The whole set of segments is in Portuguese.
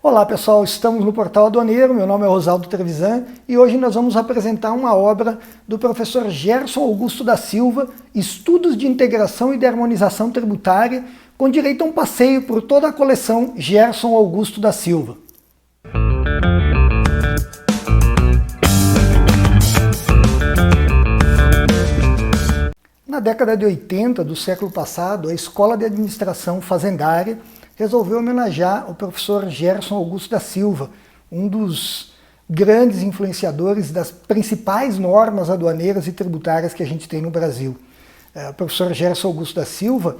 Olá pessoal, estamos no Portal Aduaneiro, meu nome é Rosaldo Trevisan e hoje nós vamos apresentar uma obra do professor Gerson Augusto da Silva, Estudos de Integração e de Harmonização Tributária, com direito a um passeio por toda a coleção Gerson Augusto da Silva. Na década de 80 do século passado, a Escola de Administração Fazendária resolveu homenagear o professor Gerson Augusto da Silva, um dos grandes influenciadores das principais normas aduaneiras e tributárias que a gente tem no Brasil. O professor Gerson Augusto da Silva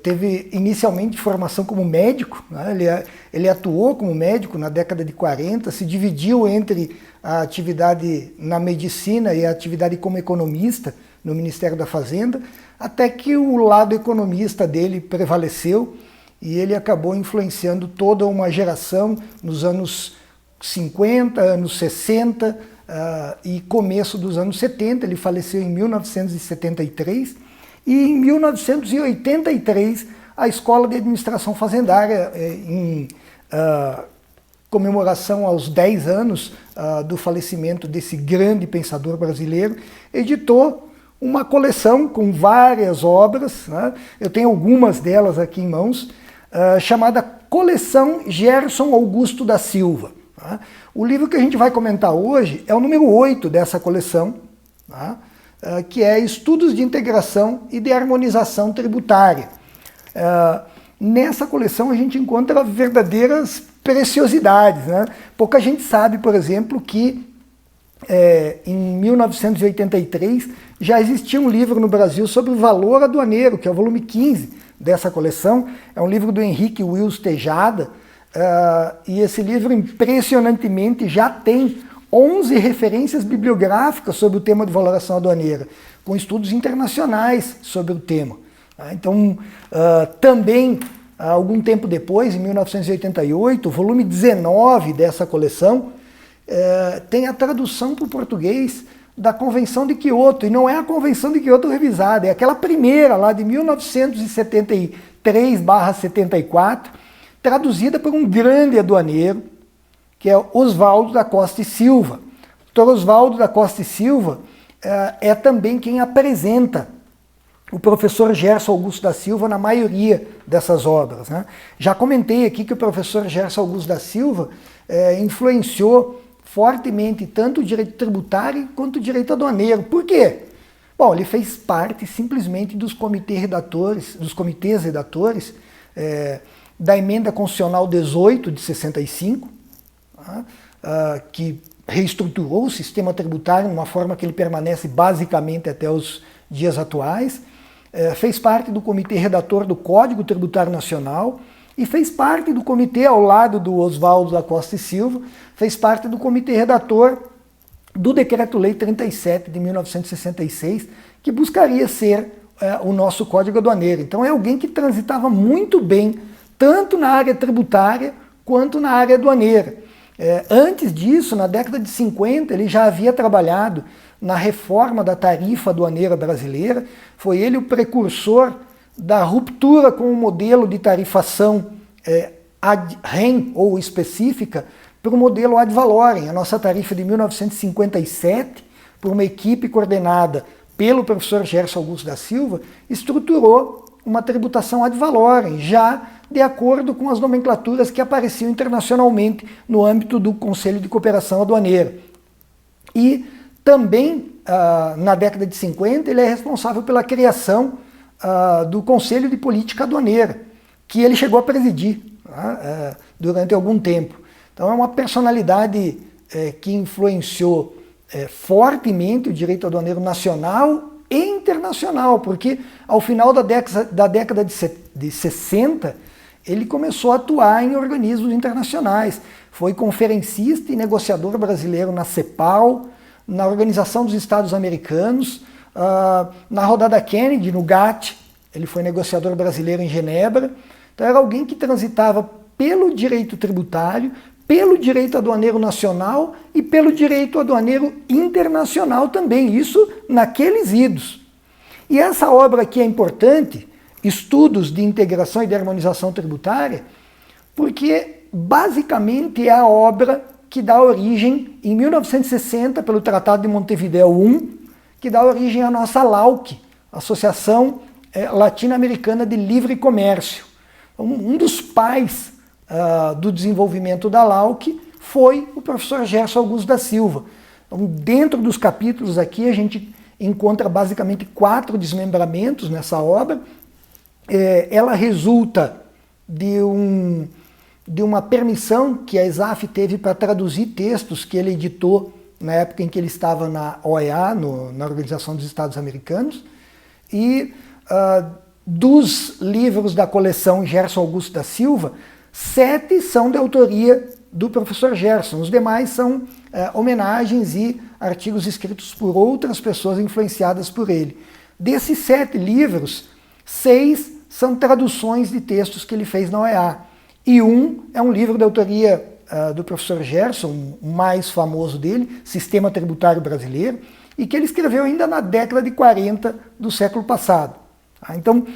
teve inicialmente formação como médico, né? Ele atuou como médico na década de 40, se dividiu entre a atividade na medicina e a atividade como economista no Ministério da Fazenda, até que o lado economista dele prevaleceu e ele acabou influenciando toda uma geração nos anos 50, anos 60 e começo dos anos 70. Ele faleceu em 1973 e em 1983 a Escola de Administração Fazendária, em comemoração aos 10 anos do falecimento desse grande pensador brasileiro, editou uma coleção com várias obras, né? Eu tenho algumas delas aqui em mãos, chamada Coleção Gerson Augusto da Silva. Tá? O livro que a gente vai comentar hoje é o número 8 dessa coleção, tá? Que é Estudos de Integração e de Harmonização Tributária. Nessa coleção a gente encontra verdadeiras preciosidades, né? Pouca gente sabe, por exemplo, que em 1983 já existia um livro no Brasil sobre o valor aduaneiro, que é o volume 15 dessa coleção. É um livro do Henrique Wills Tejada, e esse livro impressionantemente já tem 11 referências bibliográficas sobre o tema de valoração aduaneira, com estudos internacionais sobre o tema. Então, também, algum tempo depois, em 1988, o volume 19 dessa coleção tem a tradução para o português da Convenção de Quioto, e não é a Convenção de Quioto revisada, é aquela primeira lá de 1973/74, traduzida por um grande aduaneiro, que é Oswaldo da Costa e Silva. O Dr. Oswaldo da Costa e Silva é também quem apresenta o professor Gerson Augusto da Silva na maioria dessas obras, né? Já comentei aqui que o professor Gerson Augusto da Silva influenciou fortemente tanto o direito tributário quanto o direito aduaneiro. Por quê? Bom, ele fez parte simplesmente dos comitês redatores da Emenda Constitucional 18 de 65, que reestruturou o sistema tributário de uma forma que ele permanece basicamente até os dias atuais. Fez parte do comitê redator do Código Tributário Nacional e fez parte do comitê, ao lado do Oswaldo da Costa e Silva, fez parte do comitê redator do Decreto-Lei 37 de 1966, que buscaria ser o nosso Código Aduaneiro. Então é alguém que transitava muito bem, tanto na área tributária quanto na área aduaneira. Antes disso, na década de 50, ele já havia trabalhado na reforma da tarifa aduaneira brasileira. Foi ele o precursor da ruptura com o modelo de tarifação ad rem, ou específica, para o modelo ad valorem. A nossa tarifa de 1957, por uma equipe coordenada pelo professor Gerson Augusto da Silva, estruturou uma tributação ad valorem, já de acordo com as nomenclaturas que apareciam internacionalmente no âmbito do Conselho de Cooperação Aduaneira. E também, na década de 50, ele é responsável pela criação do Conselho de Política Aduaneira, que ele chegou a presidir durante algum tempo. Então é uma personalidade que influenciou fortemente o direito aduaneiro nacional e internacional, porque ao final da década de 60, ele começou a atuar em organismos internacionais. Foi conferencista e negociador brasileiro na CEPAL, na Organização dos Estados Americanos, na rodada Kennedy, no GATT, ele foi negociador brasileiro em Genebra. Então era alguém que transitava pelo direito tributário, pelo direito aduaneiro nacional e pelo direito aduaneiro internacional também, isso naqueles idos. E essa obra aqui é importante, Estudos de Integração e de Harmonização Tributária, porque basicamente é a obra que dá origem, em 1960, pelo Tratado de Montevideo I, que dá origem à nossa LAUC, Associação Latino-Americana de Livre Comércio. Um dos pais do desenvolvimento da LAUC foi o professor Gerson Augusto da Silva. Então, dentro dos capítulos aqui, a gente encontra basicamente 4 desmembramentos nessa obra. Ela resulta de uma permissão que a ESAF teve para traduzir textos que ele editou na época em que ele estava na OEA, na Organização dos Estados Americanos, e dos livros da coleção Gerson Augusto da Silva, 7 são de autoria do professor Gerson, os demais são homenagens e artigos escritos por outras pessoas influenciadas por ele. Desses 7 livros, 6 são traduções de textos que ele fez na OEA, e um é um livro de autoria do professor Gerson, o mais famoso dele, Sistema Tributário Brasileiro, e que ele escreveu ainda na década de 40 do século passado. Então,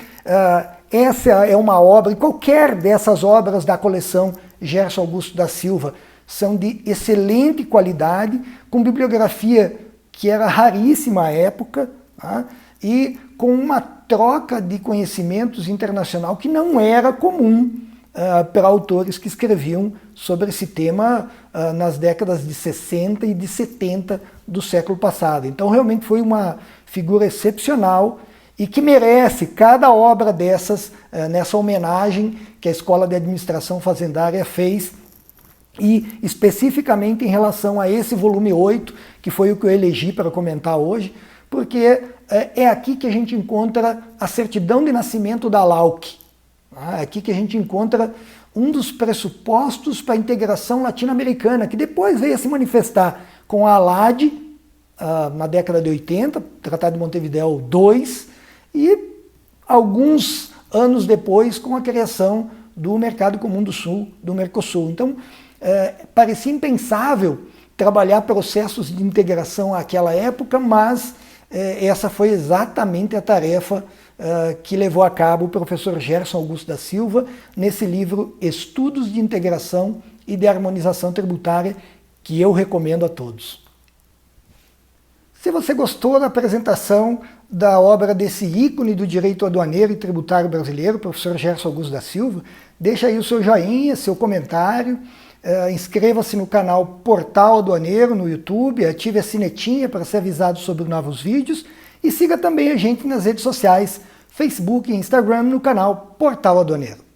essa é uma obra, e qualquer dessas obras da coleção Gerson Augusto da Silva são de excelente qualidade, com bibliografia que era raríssima à época, e com uma troca de conhecimentos internacional que não era comum para autores que escreviam sobre esse tema nas décadas de 60 e de 70 do século passado. Então realmente foi uma figura excepcional e que merece cada obra dessas nessa homenagem que a Escola de Administração Fazendária fez, e especificamente em relação a esse volume 8, que foi o que eu elegi para comentar hoje, porque é aqui que a gente encontra a certidão de nascimento da LAUC. É aqui que a gente encontra um dos pressupostos para a integração latino-americana, que depois veio a se manifestar com a ALAD, na década de 80, Tratado de Montevideo II, e alguns anos depois com a criação do Mercado Comum do Sul, do Mercosul. Então, parecia impensável trabalhar processos de integração àquela época, mas essa foi exatamente a tarefa que levou a cabo o professor Gerson Augusto da Silva nesse livro Estudos de Integração e de Harmonização Tributária, que eu recomendo a todos. Se você gostou da apresentação da obra desse ícone do direito aduaneiro e tributário brasileiro, professor Gerson Augusto da Silva, deixa aí o seu joinha, seu comentário, inscreva-se no canal Portal Aduaneiro no YouTube, ative a sinetinha para ser avisado sobre novos vídeos e siga também a gente nas redes sociais, Facebook e Instagram, no canal Portal Aduaneiro.